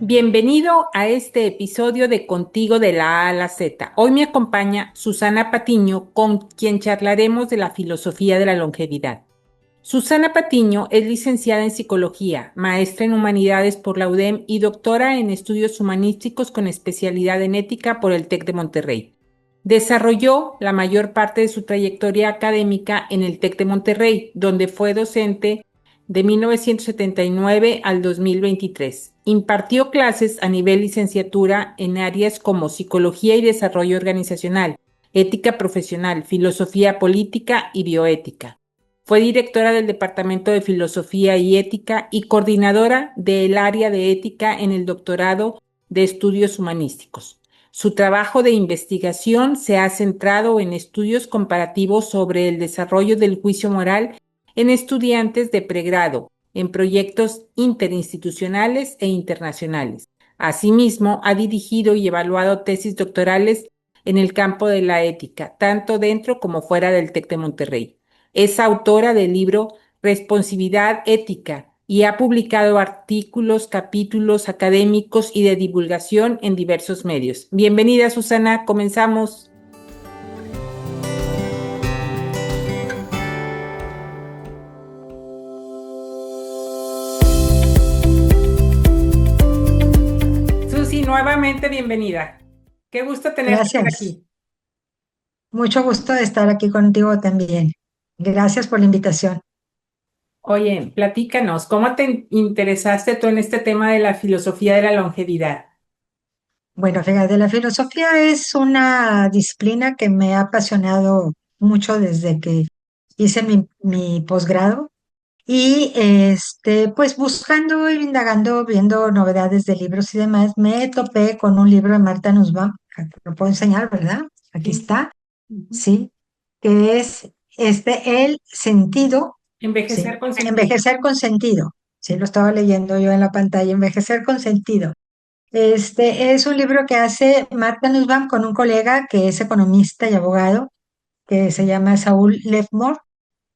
Bienvenido a este episodio de Contigo de la A a la Z. Hoy me acompaña Susana Patiño, con quien charlaremos de la filosofía de la longevidad. Susana Patiño es licenciada en Psicología, maestra en Humanidades por la UDEM y doctora en Estudios Humanísticos con especialidad en Ética por el TEC de Monterrey. Desarrolló la mayor parte de su trayectoria académica en el TEC de Monterrey, donde fue docente de 1979 al 2023. Impartió clases a nivel licenciatura en áreas como Psicología y Desarrollo Organizacional, Ética Profesional, Filosofía Política y Bioética. Fue directora del Departamento de Filosofía y Ética y coordinadora del área de ética en el Doctorado de Estudios Humanísticos. Su trabajo de investigación se ha centrado en estudios comparativos sobre el desarrollo del juicio moral en estudiantes de pregrado, en proyectos interinstitucionales e internacionales. Asimismo, ha dirigido y evaluado tesis doctorales en el campo de la ética, tanto dentro como fuera del TEC de Monterrey. Es autora del libro Responsividad Ética y ha publicado artículos, capítulos académicos y de divulgación en diversos medios. Bienvenida, Susana, comenzamos. Susi, nuevamente bienvenida. Qué gusto tenerte por Gracias. aquí. Mucho gusto de estar aquí contigo también. Gracias por la invitación. Oye, platícanos, ¿cómo te interesaste tú en este tema de la filosofía de la longevidad? Bueno, fíjate, la filosofía es una disciplina que me ha apasionado mucho desde que hice mi posgrado y pues buscando y indagando, viendo novedades de libros y demás, me topé con un libro de Marta Nussbaum, lo puedo enseñar, ¿verdad? Aquí Sí. está, Ujú. sí, que es El sentido. Envejecer Sí, con sentido. envejecer con sentido. Sí, lo estaba leyendo yo en la pantalla, envejecer con sentido. Este es un libro que hace Marta Nussbaum con un colega que es economista y abogado, que se llama Saúl Lefmore.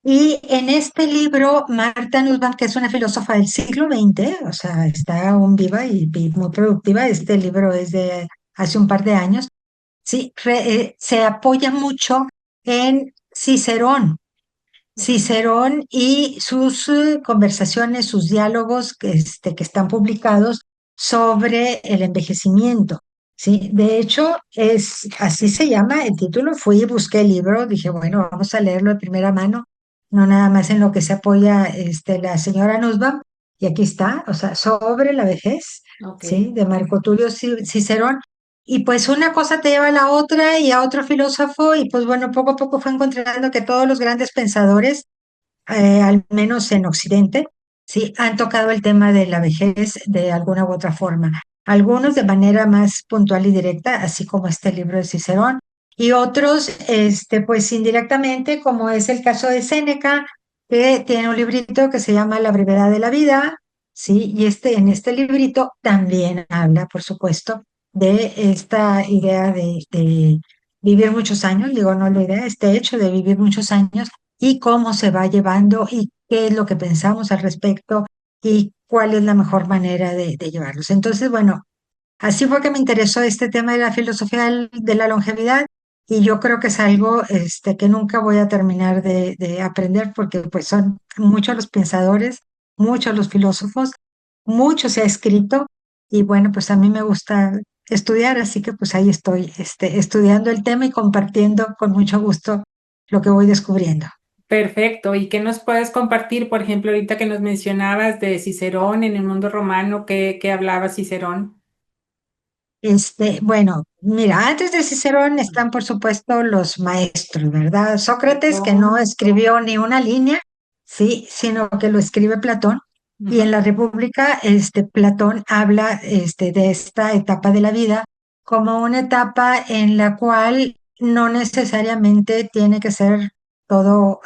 Y en este libro, Marta Nussbaum, que es una filósofa del siglo XX, o sea, está aún viva y muy productiva, este libro es de hace un par de años, sí, se apoya mucho en Cicerón. Cicerón y sus conversaciones, sus diálogos que están publicados sobre el envejecimiento. ¿Sí? De hecho, así se llama el título. Fui y busqué el libro, dije, bueno, vamos a leerlo de primera mano, no nada más en lo que se apoya la señora Nussbaum, y aquí está, o sea, sobre la vejez, Ok. ¿sí? De Marco Tulio Cicerón. Y pues una cosa te lleva a la otra y a otro filósofo, y pues bueno, poco a poco fue encontrando que todos los grandes pensadores, al menos en Occidente, sí, han tocado el tema de la vejez de alguna u otra forma. Algunos de manera más puntual y directa, así como este libro de Cicerón, y otros, pues indirectamente, como es el caso de Séneca, que tiene un librito que se llama La brevedad de la vida, sí, y en este librito también habla, por supuesto, de esta idea de vivir muchos años, digo, no la idea, este hecho de vivir muchos años y cómo se va llevando y qué es lo que pensamos al respecto y cuál es la mejor manera de llevarlos. Entonces, bueno, así fue que me interesó este tema de la filosofía de la longevidad, y yo creo que es algo que nunca voy a terminar de aprender, porque pues son muchos los pensadores, muchos los filósofos, mucho se ha escrito, y bueno, pues a mí me gusta estudiar, así que pues ahí estoy estudiando el tema y compartiendo con mucho gusto lo que voy descubriendo. Perfecto. ¿Y qué nos puedes compartir, por ejemplo, ahorita que nos mencionabas de Cicerón en el mundo romano? ¿Qué hablaba Cicerón? Bueno, mira, antes de Cicerón están, por supuesto, los maestros, ¿verdad? Sócrates, que no Platón. escribió ni una línea, sí, sino que lo escribe Platón. Y Ujú. en la República, Platón habla, de esta etapa de la vida como una etapa en la cual no necesariamente tiene que ser todo,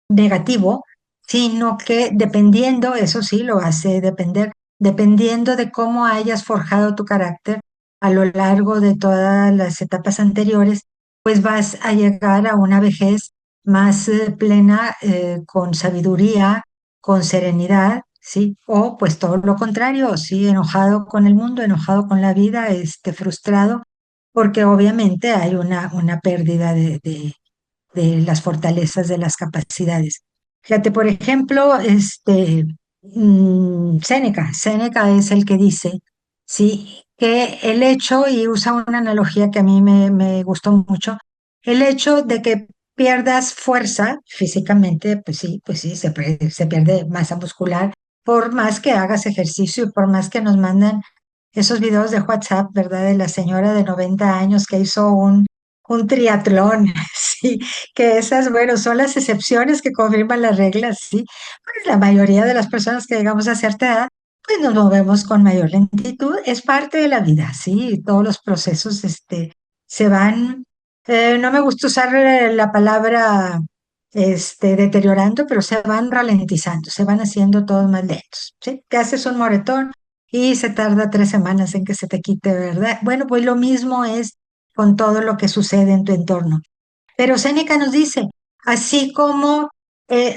negativo, sino que dependiendo, eso sí, lo hace depender, dependiendo de cómo hayas forjado tu carácter a lo largo de todas las etapas anteriores, pues vas a llegar a una vejez más plena, con sabiduría, con serenidad, ¿sí? O pues todo lo contrario, sí, enojado con el mundo, enojado con la vida, frustrado, porque obviamente hay una pérdida de las fortalezas, de las capacidades. Fíjate, por ejemplo, Séneca es el que dice, sí, que el hecho, y usa una analogía que a mí me gustó mucho, el hecho de que pierdas fuerza físicamente, pues sí, se pierde masa muscular, por más que hagas ejercicio y por más que nos mandan esos videos de WhatsApp, ¿verdad? De la señora de 90 años que hizo un triatlón, sí, que esas, bueno, son las excepciones que confirman las reglas, sí. Pues la mayoría de las personas que llegamos a cierta edad, pues nos movemos con mayor lentitud, es parte de la vida, sí, todos los procesos, se van, no me gusta usar la palabra, deteriorando, pero se van ralentizando, se van haciendo todos más lentos, sí. Te haces un moretón y se tarda 3 semanas en que se te quite, ¿verdad? Bueno, pues lo mismo es con todo lo que sucede en tu entorno. Pero Séneca nos dice, así como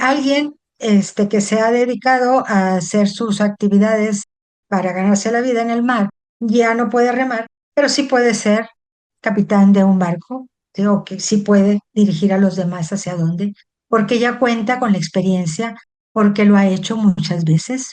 alguien que se ha dedicado a hacer sus actividades para ganarse la vida en el mar, ya no puede remar, pero sí puede ser capitán de un barco, ¿sí? O que sí puede dirigir a los demás hacia dónde, porque ya cuenta con la experiencia, porque lo ha hecho muchas veces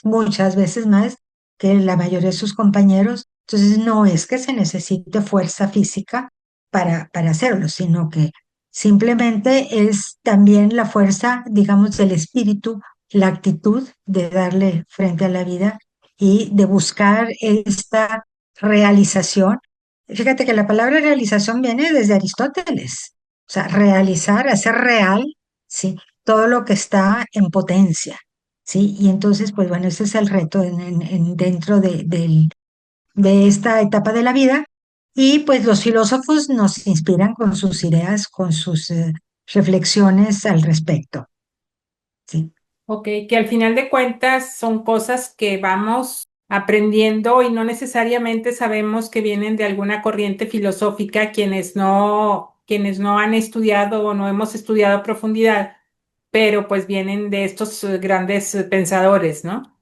más que la mayoría de sus compañeros. Entonces, no es que se necesite fuerza física para hacerlo, sino que simplemente es también la fuerza, digamos, del espíritu, la actitud de darle frente a la vida y de buscar esta realización. Fíjate que la palabra realización viene desde Aristóteles, o sea, realizar, hacer real, ¿sí? Todo lo que está en potencia, ¿sí? Y entonces, pues bueno, ese es el reto dentro de esta etapa de la vida. Y pues los filósofos nos inspiran con sus ideas, con sus reflexiones al respecto. Sí. Ok, que al final de cuentas son cosas que vamos aprendiendo y no necesariamente sabemos que vienen de alguna corriente filosófica quienes no han estudiado o no hemos estudiado a profundidad, pero pues vienen de estos grandes pensadores, ¿no?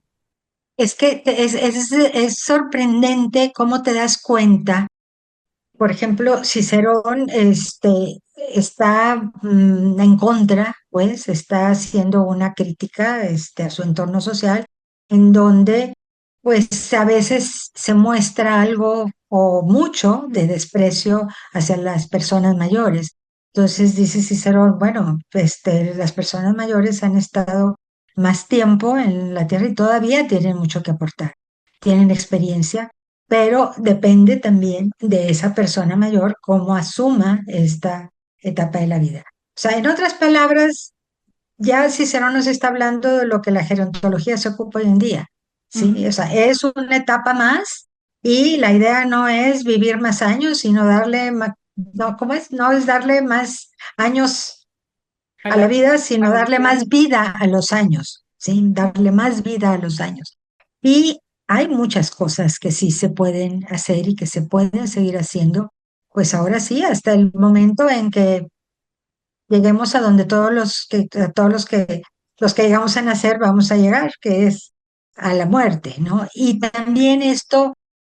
Es que es sorprendente cómo te das cuenta. Por ejemplo, Cicerón está en contra, pues está haciendo una crítica a su entorno social, en donde pues a veces se muestra algo o mucho de desprecio hacia las personas mayores. Entonces dice Cicerón, bueno, las personas mayores han estado más tiempo en la tierra y todavía tienen mucho que aportar, tienen experiencia, pero depende también de esa persona mayor cómo asuma esta etapa de la vida. O sea, en otras palabras, ya Cicerón nos está hablando de lo que la gerontología se ocupa hoy en día, ¿sí? Ujú. O sea, es una etapa más y la idea no es vivir más años, sino no, ¿cómo es? No es darle más años A a la la, vida, a sino la darle vida. más vida a los años, ¿sí? Darle más vida a los años. Y hay muchas cosas que sí se pueden hacer y que se pueden seguir haciendo, pues ahora sí, hasta el momento en que lleguemos a donde los que llegamos a nacer vamos a llegar, que es a la muerte, ¿no? Y también esto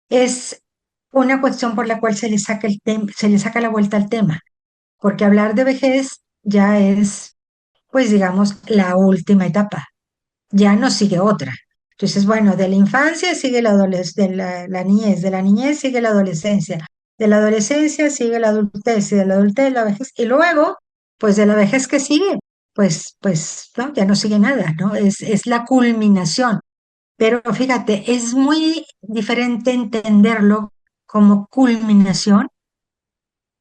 es una cuestión por la cual se le saca la vuelta al tema, porque hablar de vejez ya es, pues digamos, la última etapa, ya no sigue otra. Entonces, bueno, de la infancia sigue la niñez, de la niñez sigue la adolescencia, de la adolescencia sigue la adultez y de la adultez la vejez, y luego, pues de la vejez que sigue, pues, no, ya no sigue nada, ¿no? Es la culminación. Pero fíjate, es muy diferente entenderlo como culminación,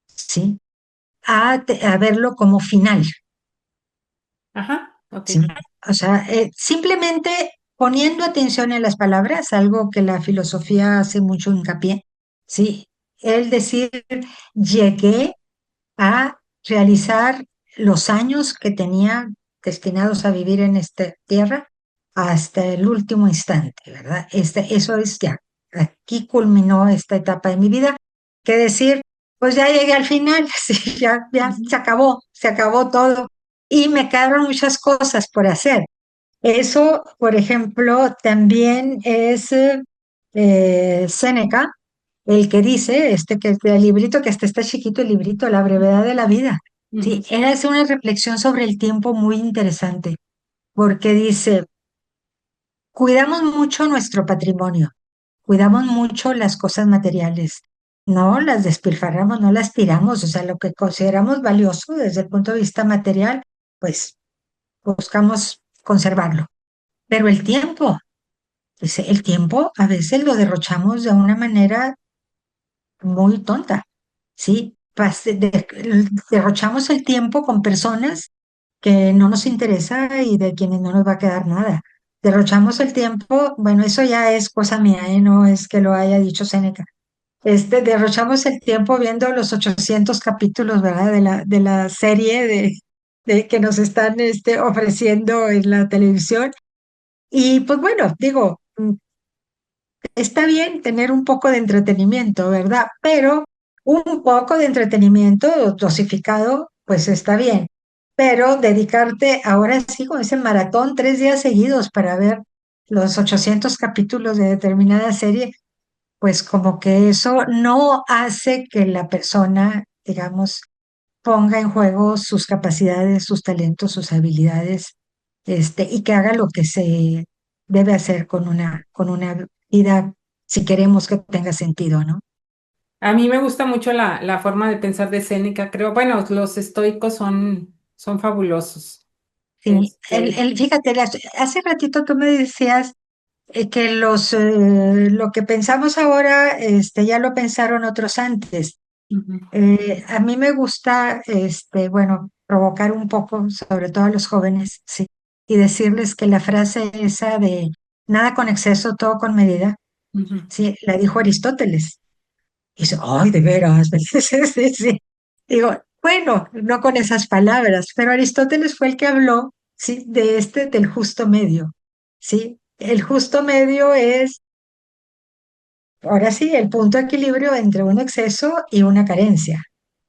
¿sí? A verlo como final. Ajá, ok. Sí. O sea, simplemente poniendo atención en las palabras, algo que la filosofía hace mucho hincapié, sí, el decir, llegué a realizar los años que tenía destinados a vivir en esta tierra hasta el último instante, ¿verdad? Eso es ya, aquí culminó esta etapa de mi vida, que decir, pues ya llegué al final, sí, ya Ujú. se acabó todo y me quedaron muchas cosas por hacer, Eso, por ejemplo, también es Séneca, el que dice, que el librito, que hasta está chiquito el librito, La brevedad de la vida. Sí, Ujú. él hace una reflexión sobre el tiempo muy interesante, porque dice, cuidamos mucho nuestro patrimonio, cuidamos mucho las cosas materiales, no las despilfarramos, no las tiramos, o sea, lo que consideramos valioso desde el punto de vista material, pues buscamos conservarlo. Pero el tiempo, dice, el tiempo a veces lo derrochamos de una manera muy tonta, ¿sí? Derrochamos el tiempo con personas que no nos interesa y de quienes no nos va a quedar nada. Derrochamos el tiempo, bueno, eso ya es cosa mía, ¿eh? No es que lo haya dicho Séneca. Derrochamos el tiempo viendo los 800 capítulos, ¿verdad? De la serie que nos están ofreciendo en la televisión. Y pues bueno, digo, está bien tener un poco de entretenimiento, ¿verdad? Pero un poco de entretenimiento dosificado, pues está bien. Pero dedicarte ahora sí, como dice el maratón, 3 días seguidos para ver los 800 capítulos de determinada serie, pues como que eso no hace que la persona, digamos, ponga en juego sus capacidades, sus talentos, sus habilidades, y que haga lo que se debe hacer con una vida, si queremos que tenga sentido, ¿no? A mí me gusta mucho la forma de pensar de Séneca, creo. Bueno, los estoicos son fabulosos. Sí, Este, fíjate, hace ratito tú me decías que lo que pensamos ahora, ya lo pensaron otros antes. ujú, A mí me gusta, bueno, provocar un poco, sobre todo a los jóvenes, sí, y decirles que la frase esa de nada con exceso, todo con medida, ujú. sí, la dijo Aristóteles. Y dice, ay, de veras, sí, sí, sí. Digo, bueno, no con esas palabras, pero Aristóteles fue el que habló, sí, del justo medio, sí. El justo medio es, ahora sí, el punto de equilibrio entre un exceso y una carencia,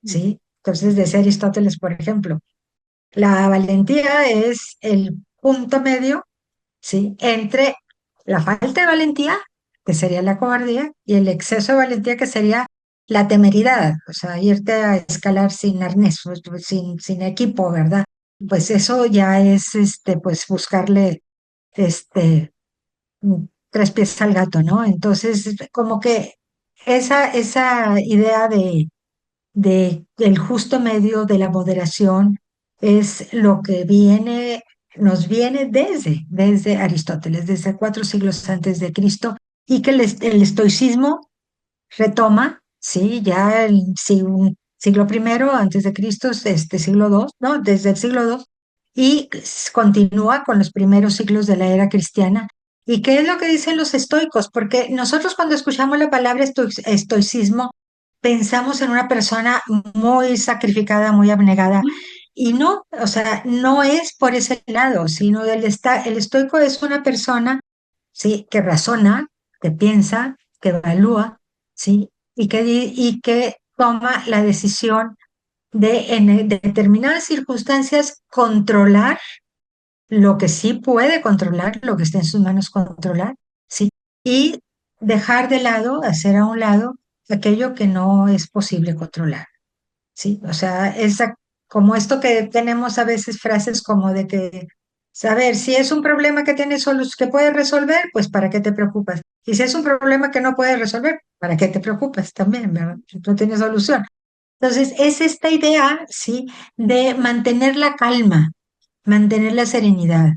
¿sí? Entonces, decía Aristóteles, por ejemplo, la valentía es el punto medio, ¿sí? Entre la falta de valentía, que sería la cobardía, y el exceso de valentía, que sería la temeridad, o sea, irte a escalar sin arnés, sin equipo, ¿verdad? Pues eso ya es, pues buscarle, este, tres pies al gato, ¿no? Entonces, como que esa idea del justo medio, de la moderación, es lo que nos viene desde Aristóteles, desde 4 siglos antes de Cristo, y que el estoicismo retoma, sí, ya un siglo primero antes de Cristo, siglo II, ¿no? Desde el siglo II, y continúa con los primeros siglos de la era cristiana. ¿Y qué es lo que dicen los estoicos? Porque nosotros cuando escuchamos la palabra estoicismo, pensamos en una persona muy sacrificada, muy abnegada. Y no, o sea, no es por ese lado, sino el estoico es una persona, sí, que razona, que piensa, que evalúa, sí, y que toma la decisión de en determinadas circunstancias controlar lo que sí puede controlar, lo que está en sus manos controlar, sí, y dejar de lado, hacer a un lado aquello que no es posible controlar, sí. O sea, como esto que tenemos a veces frases como de que, saber, si es un problema que tienes que puedes resolver, pues ¿para qué te preocupas? Y si es un problema que no puedes resolver, ¿para qué te preocupas también, verdad? Si no tiene solución. Entonces, es esta idea, ¿sí? De mantener la calma, mantener la serenidad,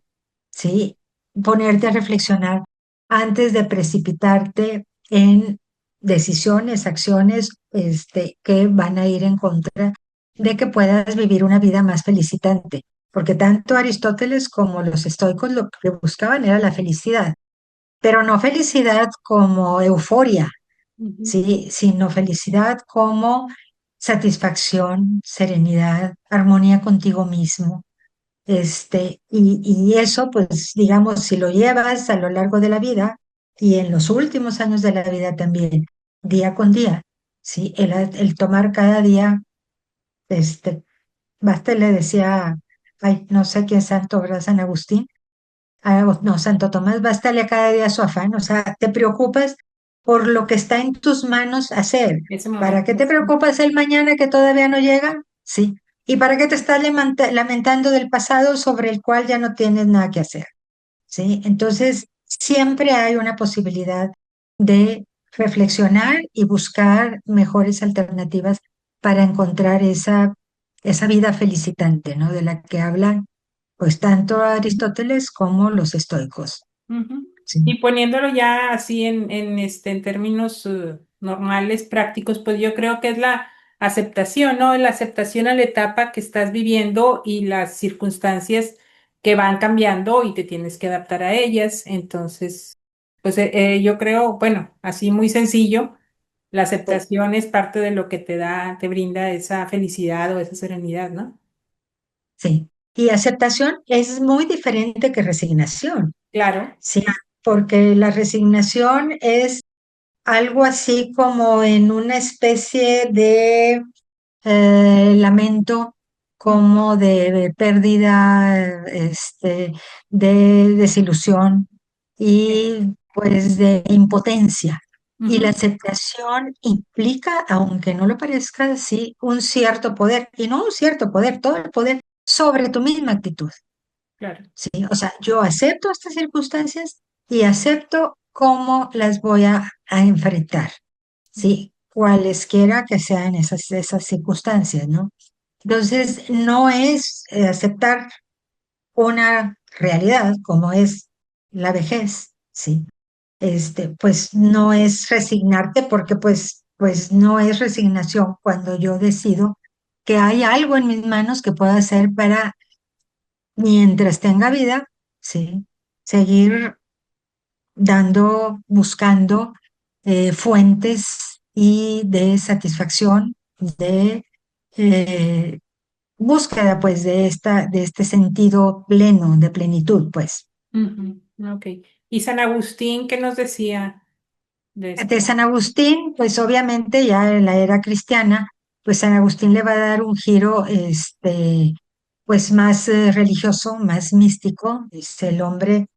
¿sí? Ponerte a reflexionar antes de precipitarte en decisiones, acciones, que van a ir en contra de que puedas vivir una vida más felicitante. Porque tanto Aristóteles como los estoicos lo que buscaban era la felicidad, pero no felicidad como euforia, Ujú. ¿sí? Sino felicidad como satisfacción, serenidad, armonía contigo mismo. Y eso, pues, digamos, si lo llevas a lo largo de la vida y en los últimos años de la vida también, día con día, ¿sí? El tomar cada día, basta le decía, ay, no sé quién santo, ¿verdad? San Agustín, no, Santo Tomás, bástale a cada día su afán, o sea, te preocupas por lo que está en tus manos hacer. Ese ¿Para qué momento. te preocupas el mañana que todavía no llega? Sí. ¿Y para qué te estás lamentando del pasado sobre el cual ya no tienes nada que hacer? ¿Sí? Entonces, siempre hay una posibilidad de reflexionar y buscar mejores alternativas para encontrar esa vida felicitante, ¿no? De la que hablan, pues, tanto Aristóteles como los estoicos. Ujú. Sí, Y poniéndolo ya así en términos normales, prácticos, pues yo creo que es la aceptación, ¿no? La aceptación a la etapa que estás viviendo y las circunstancias que van cambiando y te tienes que adaptar a ellas. Entonces, pues yo creo, bueno, así muy sencillo, la sí, aceptación es parte de lo que te da, te brinda esa felicidad o esa serenidad, ¿no? sí. Y aceptación es muy diferente que resignación, Claro. ¿sí? Porque la resignación es algo así como en una especie de lamento, como de pérdida, de desilusión y pues de impotencia. Y la Ujú. aceptación implica, aunque no lo parezca, sí, un cierto poder, y no un cierto poder, todo el poder sobre tu misma actitud. Claro. ¿Sí? O sea, yo acepto estas circunstancias y acepto cómo las voy a enfrentar. ¿Sí? Cualesquiera que sean esas circunstancias, ¿no? Entonces, no es aceptar una realidad como es la vejez, ¿sí? Pues no es resignarte porque pues no es resignación cuando yo decido que hay algo en mis manos que puedo hacer para, mientras tenga vida, ¿sí? Seguir buscando fuentes y de satisfacción, de eh, búsqueda, pues, de este sentido pleno, de plenitud, pues. Ujú. Ok. ¿Y San Agustín qué nos decía de De esto? San Agustín, pues obviamente ya en la era cristiana, pues San Agustín le va a dar un giro, pues más religioso, más místico. Es el hombre.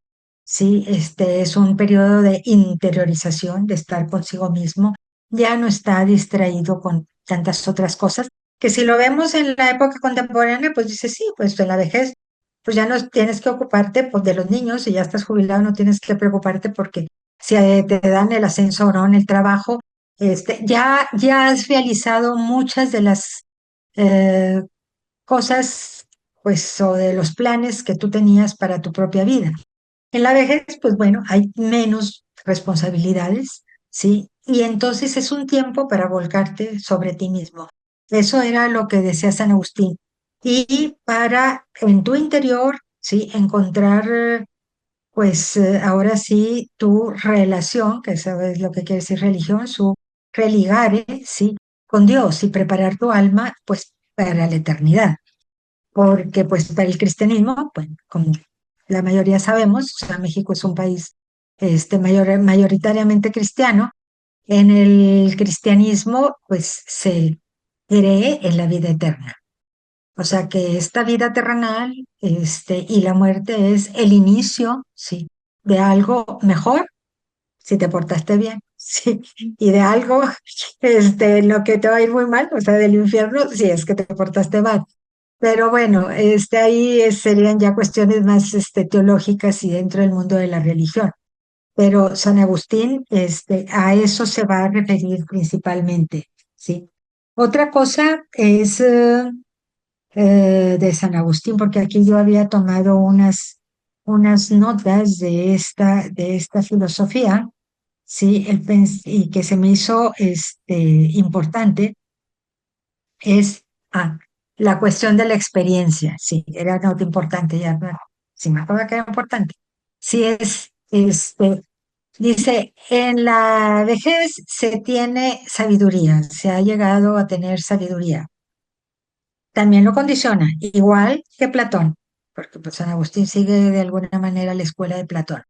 Sí, es un periodo de interiorización, de estar consigo mismo. Ya no está distraído con tantas otras cosas, que si lo vemos en la época contemporánea, pues dice, sí, pues en la vejez, pues ya no tienes que ocuparte pues, de los niños, y ya estás jubilado, no tienes que preocuparte porque si te dan el ascenso o no en el trabajo, ya has realizado muchas de las eh, cosas, pues, o de los planes que tú tenías para tu propia vida. En la vejez, pues bueno, hay menos responsabilidades, ¿sí? Y entonces es un tiempo para volcarte sobre ti mismo. Eso era lo que decía San Agustín. Y para en tu interior, ¿sí? Encontrar, pues ahora sí, tu relación, que eso es lo que quiere decir religión, su religare, ¿sí? Con Dios y preparar tu alma, pues, para la eternidad porque pues para el cristianismo, pues como la mayoría sabemos, o sea, México es un país mayoritariamente cristiano, en el cristianismo pues se cree en la vida eterna. O sea que esta vida terrenal y la muerte es el inicio, sí, de algo mejor si te portaste bien, sí, y de algo en lo que te va a ir muy mal, o sea, del infierno, si es que te portaste mal. Pero bueno, ahí serían ya cuestiones más teológicas y dentro del mundo de la religión. Pero San Agustín, a eso se va a referir principalmente, ¿sí? Otra cosa es de San Agustín, porque aquí yo había tomado unas notas de esta filosofía, ¿sí? Y que se me hizo importante es la cuestión de la experiencia. Sí, era nota importante, ya, sí me acuerdo que era importante. Sí, dice, en la vejez se tiene sabiduría, se ha llegado a tener sabiduría. También lo condiciona, igual que Platón, porque pues, San Agustín sigue de alguna manera la escuela de Platón.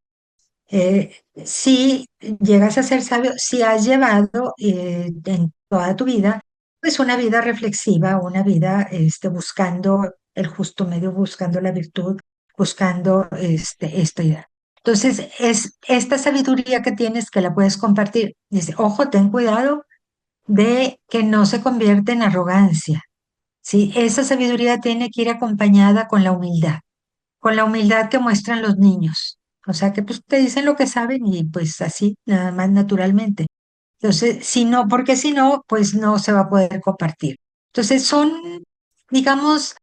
Si llegas a ser sabio, si has llevado en toda tu vida, pues una vida reflexiva, una vida buscando el justo medio, buscando la virtud, buscando esta idea. Entonces, es esta sabiduría que tienes que la puedes compartir. Dice, ojo, ten cuidado de que no se convierta en arrogancia. ¿Sí? Esa sabiduría tiene que ir acompañada con la humildad que muestran los niños. O sea, que pues te dicen lo que saben y pues así, nada más naturalmente. Entonces, si no, porque si no, pues no se va a poder compartir. Entonces, son, digamos,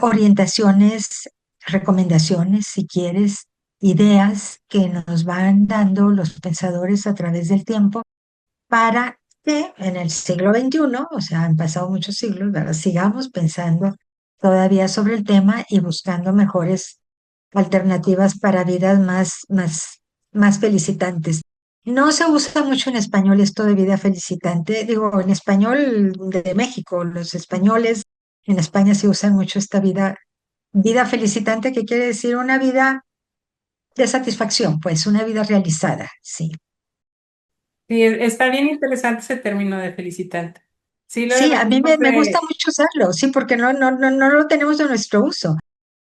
orientaciones, recomendaciones, si quieres, ideas que nos van dando los pensadores a través del tiempo para que en el siglo XXI, o sea, han pasado muchos siglos, ¿verdad? Sigamos pensando todavía sobre el tema y buscando mejores alternativas para vidas más felicitantes. No se usa mucho en español esto de vida felicitante, digo, en español de México, los españoles en España se usan mucho esta vida felicitante, que quiere decir una vida de satisfacción, pues una vida realizada, sí. Sí, está bien interesante ese término de felicitante. Sí, lo Sí, a mí deberíamos me gusta de mucho usarlo, sí, porque no lo tenemos de nuestro uso.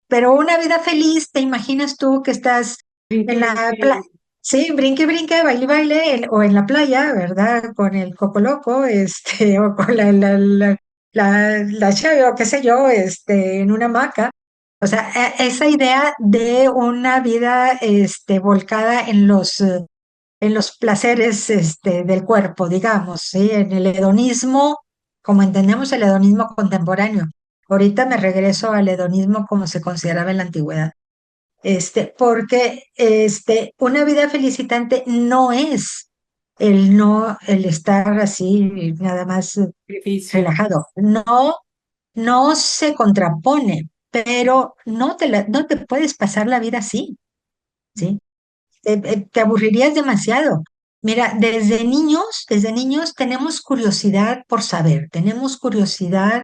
Pero una vida feliz, ¿te imaginas tú que estás brinque, en la playa? brinque. Sí, brinque, brinque, baile, baile, o en la playa, ¿verdad? Con el coco loco, o con la chave, o qué sé yo, en una hamaca. O sea, esa idea de una vida, volcada en los placeres, del cuerpo, digamos, ¿sí? En el hedonismo, como entendemos el hedonismo contemporáneo. Ahorita me regreso al hedonismo como se consideraba en la antigüedad. Porque una vida felicitante no es el estar así nada más Sacrificio. relajado. No, no se contrapone, pero no te puedes pasar la vida así, ¿sí? Te aburrirías demasiado. Mira, desde niños tenemos curiosidad por saber, tenemos curiosidad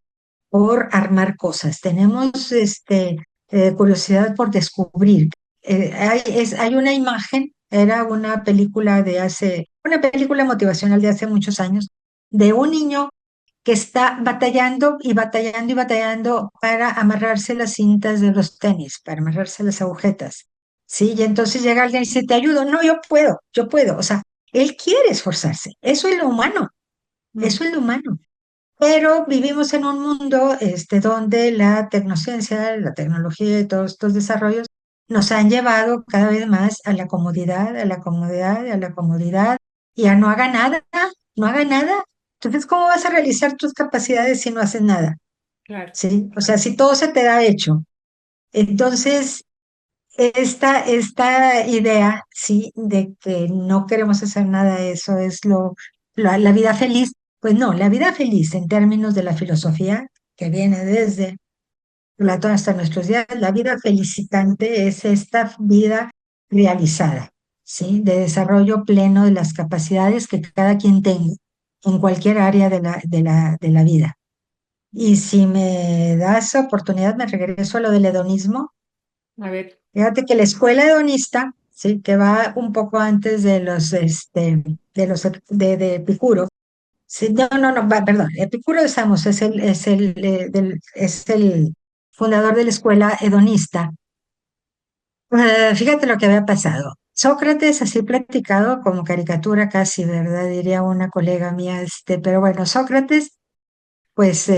por armar cosas, tenemos curiosidad por descubrir. Hay una imagen, era una película motivacional de hace muchos años, de un niño que está batallando y batallando y batallando para amarrarse las cintas de los tenis, para amarrarse las agujetas. ¿Sí? Y entonces llega alguien y dice, te ayudo. No, yo puedo, yo puedo. O sea, él quiere esforzarse. Eso es lo humano, Mm, eso es lo humano. Pero vivimos en un mundo donde la tecnociencia, la tecnología y todos estos desarrollos nos han llevado cada vez más a la comodidad, a la comodidad, a la comodidad y a no haga nada, no haga nada. Entonces, ¿cómo vas a realizar tus capacidades si no haces nada? claro. ¿Sí? O sea, si todo se te da hecho. Entonces, esta idea, sí, de que no queremos hacer nada, eso es la vida feliz. Pues no, la vida feliz en términos de la filosofía, que viene desde Platón hasta nuestros días, la vida felicitante es esta vida realizada, ¿sí? De desarrollo pleno de las capacidades que cada quien tenga en cualquier área de la vida. Y si me das oportunidad, me regreso a lo del hedonismo. A ver, Fíjate que la escuela hedonista, sí, que va un poco antes de Epicuro. Sí, no, perdón, Epicuro de Samos es el fundador de la escuela hedonista. Fíjate lo que había pasado. Sócrates, así platicado como caricatura casi, ¿verdad? Diría una colega mía, pero bueno, Sócrates pues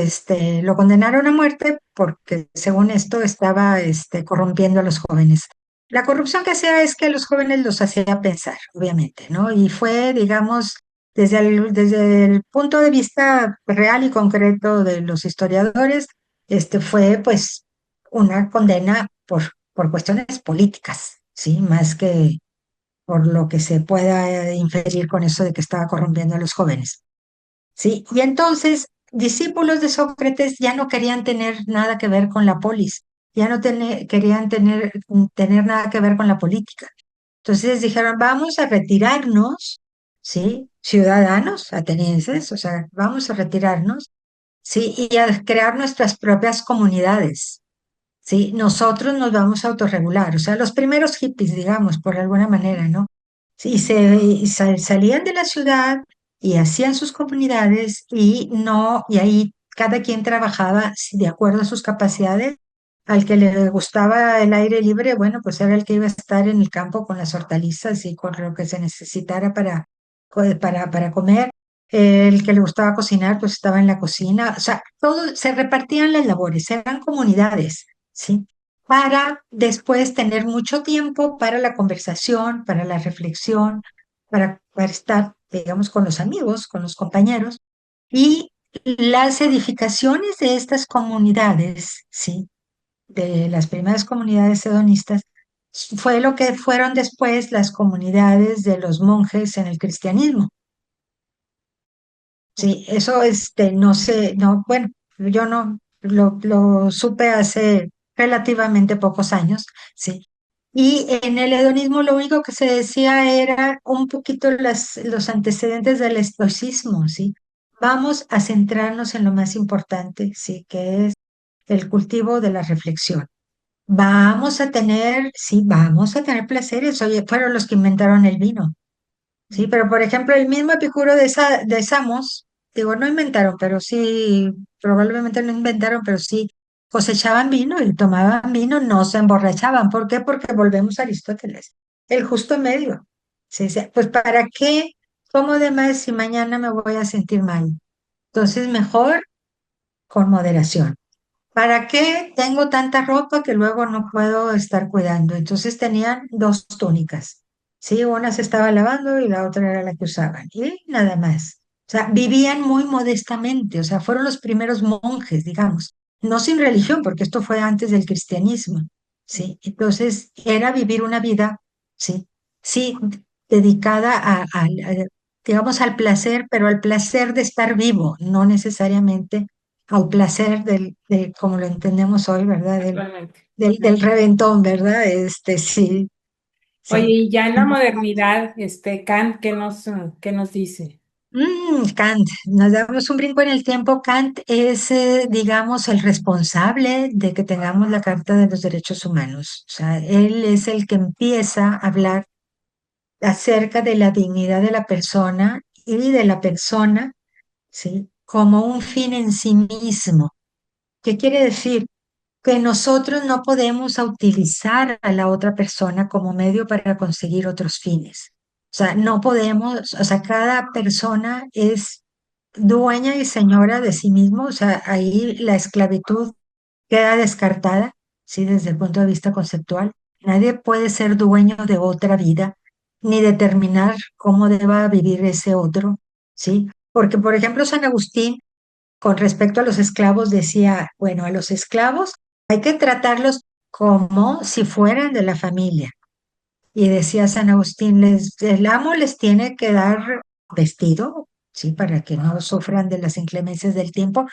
lo condenaron a muerte porque según esto estaba corrompiendo a los jóvenes. La corrupción que hacía es que a los jóvenes los hacía pensar, obviamente, ¿no? Y fue, digamos, desde el punto de vista real y concreto de los historiadores, fue pues una condena por cuestiones políticas, ¿sí? Más que por lo que se pueda inferir con eso de que estaba corrompiendo a los jóvenes. ¿Sí? Y entonces, discípulos de Sócrates ya no querían tener nada que ver con la polis, ya no querían tener nada que ver con la política. Entonces dijeron, vamos a retirarnos, ¿sí? Ciudadanos atenienses, o sea, vamos a retirarnos, ¿sí? Y a crear nuestras propias comunidades, ¿sí? Nosotros nos vamos a autorregular, o sea, los primeros hippies, digamos, por alguna manera, ¿no? Sí, salían de la ciudad y hacían sus comunidades y no, y ahí cada quien trabajaba de acuerdo a sus capacidades Al que le gustaba el aire libre, bueno, pues era el que iba a estar en el campo con las hortalizas y con lo que se necesitara para comer. El que le gustaba cocinar, pues estaba en la cocina. O sea, todo, se repartían las labores, eran comunidades, ¿sí? Para después tener mucho tiempo para la conversación, para la reflexión, para estar, digamos, con los amigos, con los compañeros. Y las edificaciones de estas comunidades, ¿sí? De las primeras comunidades hedonistas, fue lo que fueron después las comunidades de los monjes en el cristianismo. Sí, eso no sé, no, bueno, yo no lo supe hace relativamente pocos años, sí. Y en el hedonismo lo único que se decía era un poquito los antecedentes del estoicismo, sí. Vamos a centrarnos en lo más importante, sí, que es el cultivo de la reflexión. Vamos a tener placeres. Oye, fueron los que inventaron el vino. Sí, pero por ejemplo, el mismo Epicuro de Samos, digo, no inventaron, pero sí, probablemente no inventaron, pero sí cosechaban vino y tomaban vino, no se emborrachaban. ¿Por qué? Porque volvemos a Aristóteles, el justo medio. Sí, sí, pues ¿para qué tomo de más si mañana me voy a sentir mal? Entonces, mejor con moderación. ¿Para qué tengo tanta ropa que luego no puedo estar cuidando? Entonces tenían dos túnicas, ¿sí? Una se estaba lavando y la otra era la que usaban, y nada más. O sea, vivían muy modestamente, o sea, fueron los primeros monjes, digamos, no sin religión, porque esto fue antes del cristianismo, ¿sí? Entonces era vivir una vida, ¿sí? Sí, dedicada digamos, al placer, pero al placer de estar vivo, no necesariamente al placer como lo entendemos hoy, ¿verdad? Actualmente. Del reventón, ¿verdad? Sí, Oye, sí. y ya en la modernidad, Kant, qué nos dice? Kant, nos damos un brinco en el tiempo. Kant es, digamos, el responsable de que tengamos la Carta de los Derechos Humanos. O sea, él es el que empieza a hablar acerca de la dignidad de la persona y de la persona, ¿sí? Como un fin en sí mismo. ¿Qué quiere decir? Que nosotros no podemos utilizar a la otra persona como medio para conseguir otros fines. O sea, no podemos, o sea, cada persona es dueña y señora de sí mismo, o sea, ahí la esclavitud queda descartada, ¿sí? Desde el punto de vista conceptual. Nadie puede ser dueño de otra vida, ni determinar cómo deba vivir ese otro, ¿sí? Porque, por ejemplo, San Agustín con respecto a los esclavos decía, bueno, a los esclavos hay que tratarlos como si fueran de la familia. Y decía San Agustín, el amo les tiene que dar vestido, sí, para que no sufran de las inclemencias del tiempo,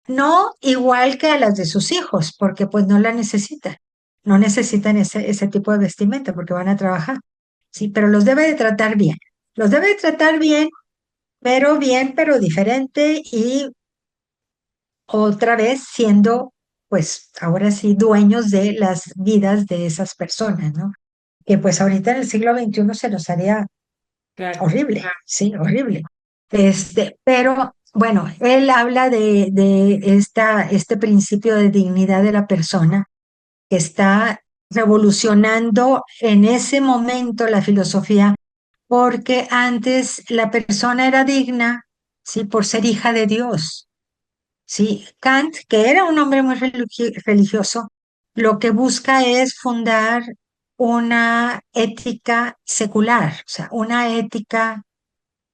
no igual que a las de sus hijos, porque pues no la necesitan, no necesitan ese tipo de vestimenta porque van a trabajar, sí, pero los debe de tratar bien, los debe de tratar bien, pero diferente y otra vez siendo, pues ahora sí, dueños de las vidas de esas personas, ¿no? Que pues ahorita en el siglo XXI se nos haría Claro. horrible, sí, horrible. Pero bueno, él habla de este principio de dignidad de la persona que está revolucionando en ese momento la filosofía, porque antes la persona era digna, sí, por ser hija de Dios. Sí, Kant, que era un hombre muy religioso, lo que busca es fundar una ética secular, o sea, una ética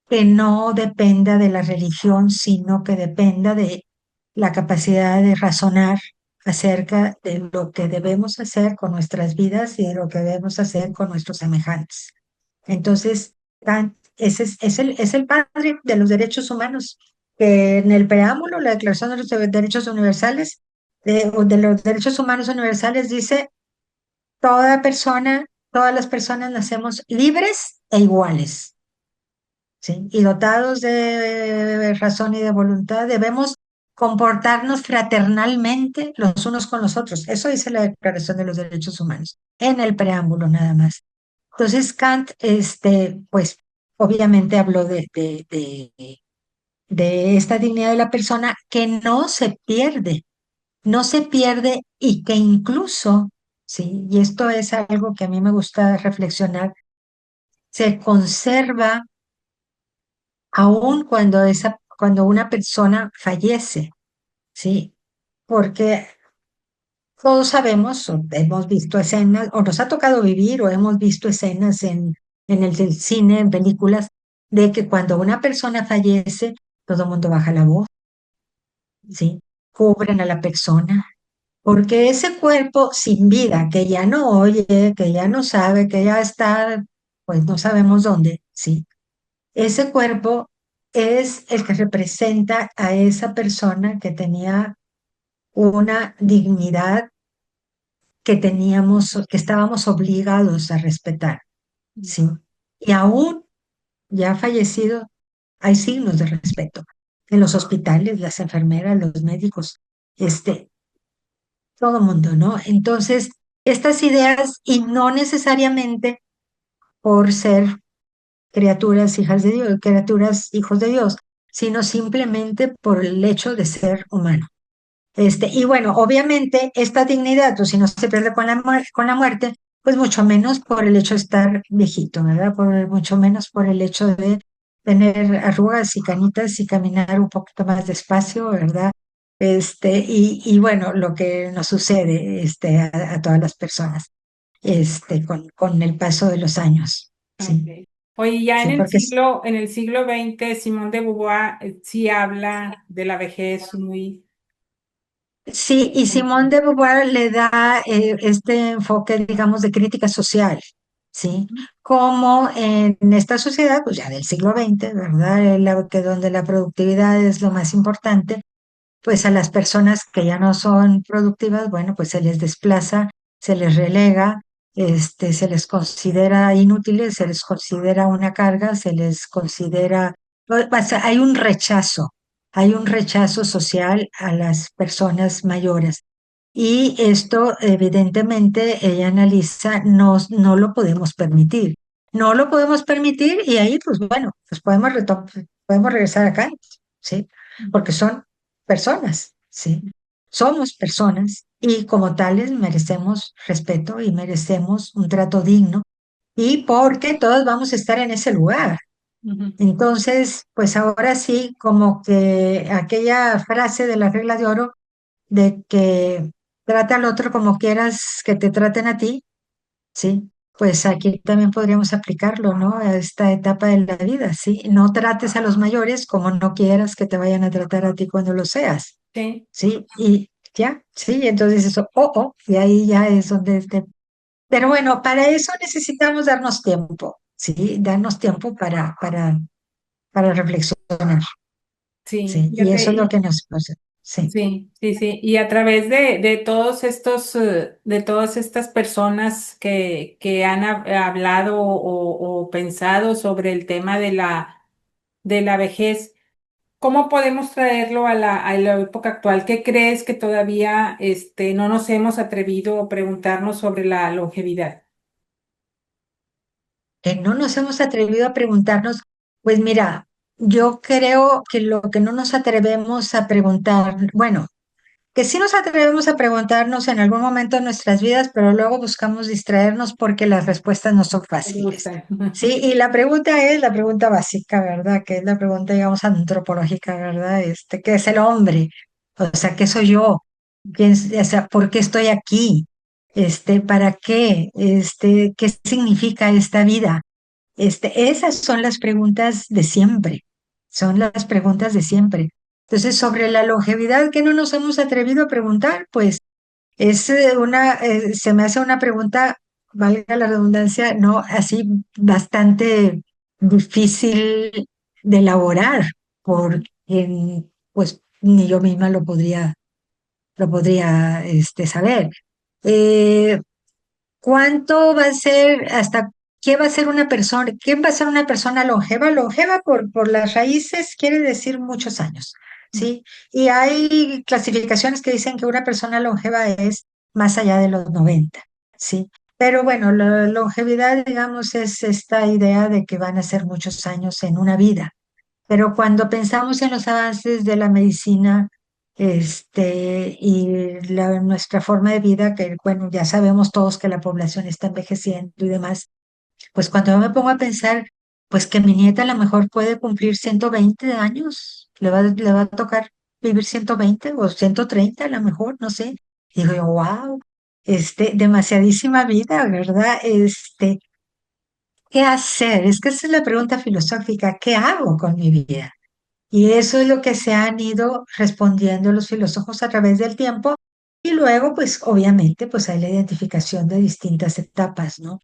que no dependa de la religión, sino que dependa de la capacidad de razonar acerca de lo que debemos hacer con nuestras vidas y de lo que debemos hacer con nuestros semejantes. Entonces, Kant es el padre de los derechos humanos, que en el preámbulo, la Declaración de los Derechos Universales, de los Derechos Humanos Universales, dice, toda persona, todas las personas nacemos libres e iguales, ¿sí? Y dotados de razón y de voluntad, debemos comportarnos fraternalmente los unos con los otros. Eso dice la Declaración de los Derechos Humanos, en el preámbulo nada más. Entonces Kant, pues obviamente habló de esta dignidad de la persona que no se pierde, no se pierde y que incluso, sí, y esto es algo que a mí me gusta reflexionar, se conserva aún cuando una persona fallece, sí, porque todos sabemos, o hemos visto escenas, o nos ha tocado vivir, o hemos visto escenas en el del cine, en películas, de que cuando una persona fallece, todo el mundo baja la voz, ¿sí? Cubren a la persona, porque ese cuerpo sin vida, que ya no oye, que ya no sabe, que ya está, pues no sabemos dónde, ¿sí? Ese cuerpo es el que representa a esa persona que tenía una dignidad que teníamos, que estábamos obligados a respetar, ¿sí? Y aún ya fallecido, hay signos de respeto en los hospitales, las enfermeras, los médicos, este, todo mundo, ¿no? Entonces, estas ideas, y no necesariamente por ser criaturas hijas de Dios, criaturas hijos de Dios, sino simplemente por el hecho de ser humano. Y bueno, obviamente esta dignidad, pues si no se pierde con con la muerte, pues mucho menos por el hecho de estar viejito, ¿verdad? Mucho menos por el hecho de tener arrugas y canitas y caminar un poquito más despacio, ¿verdad? Y bueno, lo que nos sucede a todas las personas con el paso de los años, ¿sí? Ok. Oye, ya Sí, porque en el siglo XX, Simón de Beauvoir sí habla de la vejez muy... sí, y Simone de Beauvoir le da este enfoque, digamos, de crítica social, ¿sí? Como en esta sociedad, pues ya del siglo XX, ¿verdad? Donde la productividad es lo más importante, pues a las personas que ya no son productivas, bueno, pues se les desplaza, se les relega, se les considera inútiles, se les considera una carga, se les considera, hay un rechazo social a las personas mayores. Y esto, evidentemente, ella analiza, no lo podemos permitir. No lo podemos permitir y ahí, pues bueno, pues podemos regresar acá, ¿sí? Porque son personas, ¿sí? Somos personas y como tales merecemos respeto y merecemos un trato digno y porque todos vamos a estar en ese lugar. Ujú. Entonces, pues ahora sí, como que aquella frase de la regla de oro de que trata al otro como quieras que te traten a ti, ¿sí? Pues aquí también podríamos aplicarlo, ¿no? A esta etapa de la vida, ¿sí? No trates a los mayores como no quieras que te vayan a tratar a ti cuando lo seas. Sí, Sí, y ya, sí, entonces eso, y ahí ya es donde Pero bueno, para eso necesitamos darnos tiempo, ¿sí? Darnos tiempo para reflexionar, sí, ¿sí? Y eso es lo que nos pasa, sí. sí, sí, sí. Y a través de todos estos, de todas estas personas que han hablado o pensado sobre el tema de la vejez, ¿cómo podemos traerlo a la época actual? ¿Qué crees que todavía no nos hemos atrevido a preguntarnos sobre la longevidad? Que no nos hemos atrevido a preguntarnos, pues mira, yo creo que lo que no nos atrevemos a preguntar, bueno, que sí nos atrevemos a preguntarnos en algún momento de nuestras vidas, pero luego buscamos distraernos porque las respuestas no son Me fáciles. gusta. Sí, y la pregunta es la pregunta básica, ¿verdad? Que es la pregunta, digamos, antropológica, ¿verdad? ¿Qué es el hombre? O sea, ¿qué soy yo? O sea, ¿por qué estoy aquí? ¿Para qué? ¿Qué significa esta vida? Esas son las preguntas de siempre, son las preguntas de siempre. Entonces, sobre la longevidad que no nos hemos atrevido a preguntar, pues se me hace una pregunta, valga la redundancia, no así bastante difícil de elaborar, porque pues ni yo misma lo podría saber. Eh, ¿Cuánto va a ser, hasta qué va a ser una persona, quién va a ser una persona longeva? Longeva por las raíces quiere decir muchos años, ¿sí? Y hay clasificaciones que dicen que una persona longeva es más allá de los 90, ¿sí? Pero bueno, la longevidad, digamos, es esta idea de que van a ser muchos años en una vida. Pero cuando pensamos en los avances de la medicina, nuestra forma de vida, que bueno, ya sabemos todos que la población está envejeciendo y demás, pues cuando yo me pongo a pensar, pues que mi nieta a lo mejor puede cumplir 120 años, le va a tocar vivir 120 o 130 a lo mejor, no sé. Y digo yo, wow, demasiadísima vida, ¿verdad? ¿Qué hacer? Es que esa es la pregunta filosófica, ¿qué hago con mi vida? Y eso es lo que se han ido respondiendo los filósofos a través del tiempo. Y luego, pues obviamente, pues hay la identificación de distintas etapas, ¿no?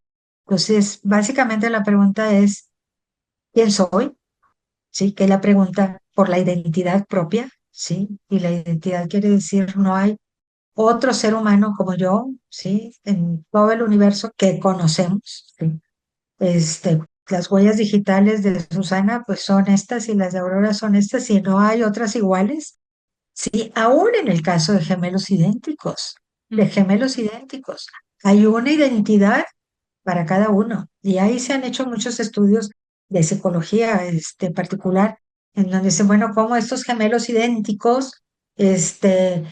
Entonces, básicamente la pregunta es, ¿quién soy? ¿Sí? Que es la pregunta por la identidad propia, ¿sí? Y la identidad quiere decir, no hay otro ser humano como yo, ¿sí? En todo el universo que conocemos, ¿sí? Las huellas digitales de Susana, pues son estas y las de Aurora son estas y no hay otras iguales. Sí, aún en el caso de Ujú. gemelos idénticos, hay una identidad para cada uno. Y ahí se han hecho muchos estudios de psicología, particular, en donde dicen, bueno, cómo estos gemelos idénticos, este,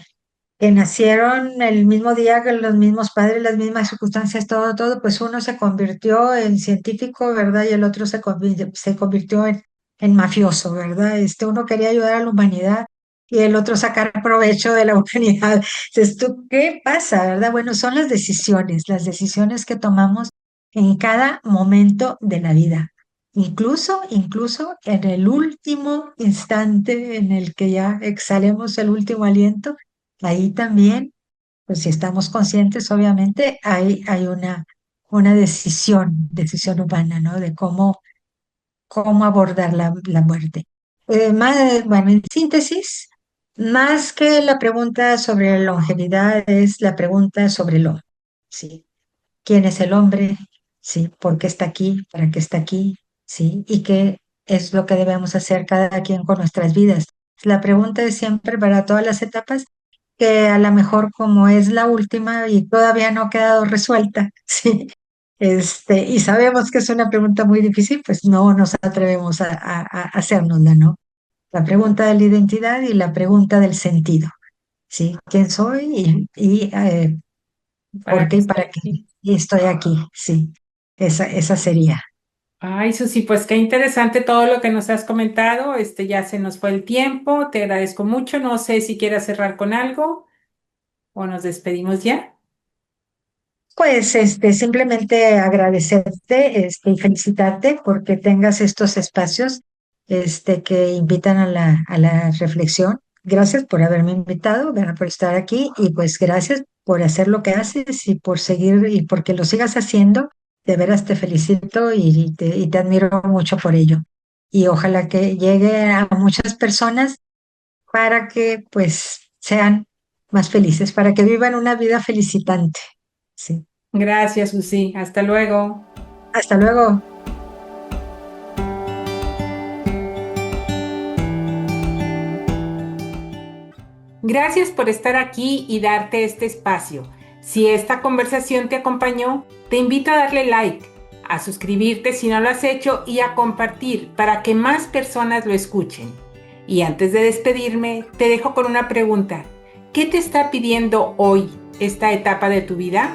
que nacieron el mismo día que los mismos padres, las mismas circunstancias, todo, todo, pues uno se convirtió en científico, ¿verdad? Y el otro se convirtió en mafioso, ¿verdad? Uno quería ayudar a la humanidad y el otro sacar provecho de la humanidad. Entonces, ¿tú qué pasa, verdad? Bueno, son las decisiones que tomamos en cada momento de la vida. Incluso en el último instante en el que ya exhalemos el último aliento, ahí también, pues si estamos conscientes, obviamente, hay una decisión humana, ¿no? De cómo abordar la muerte. Bueno, en síntesis, más que la pregunta sobre la longevidad, es la pregunta sobre el hombre, ¿sí? ¿Quién es el hombre? ¿Sí? ¿Por qué está aquí? ¿Para qué está aquí? ¿Sí? ¿Y qué es lo que debemos hacer cada quien con nuestras vidas? La pregunta es siempre para todas las etapas, que a lo mejor como es la última y todavía no ha quedado resuelta, ¿sí? Y sabemos que es una pregunta muy difícil, pues no nos atrevemos a hacérnosla, ¿no? La pregunta de la identidad y la pregunta del sentido, ¿sí? ¿Quién soy? ¿Por ¿Para qué qué y estoy para qué aquí? estoy aquí? Sí, esa sería. Ay, Susi, pues qué interesante todo lo que nos has comentado. Ya se nos fue el tiempo. Te agradezco mucho. No sé si quieras cerrar con algo o nos despedimos ya. Pues simplemente agradecerte y felicitarte porque tengas estos espacios que invitan a la reflexión. Gracias por haberme invitado, gracias por estar aquí y pues gracias por hacer lo que haces y por seguir y porque lo sigas haciendo. De veras te felicito y te admiro mucho por ello. Y ojalá que llegue a muchas personas para que pues sean más felices, para que vivan una vida felicitante. Sí. Gracias, Susi. Hasta luego. Hasta luego. Gracias por estar aquí y darte este espacio. Si esta conversación te acompañó, te invito a darle like, a suscribirte si no lo has hecho y a compartir para que más personas lo escuchen. Y antes de despedirme, te dejo con una pregunta. ¿Qué te está pidiendo hoy esta etapa de tu vida?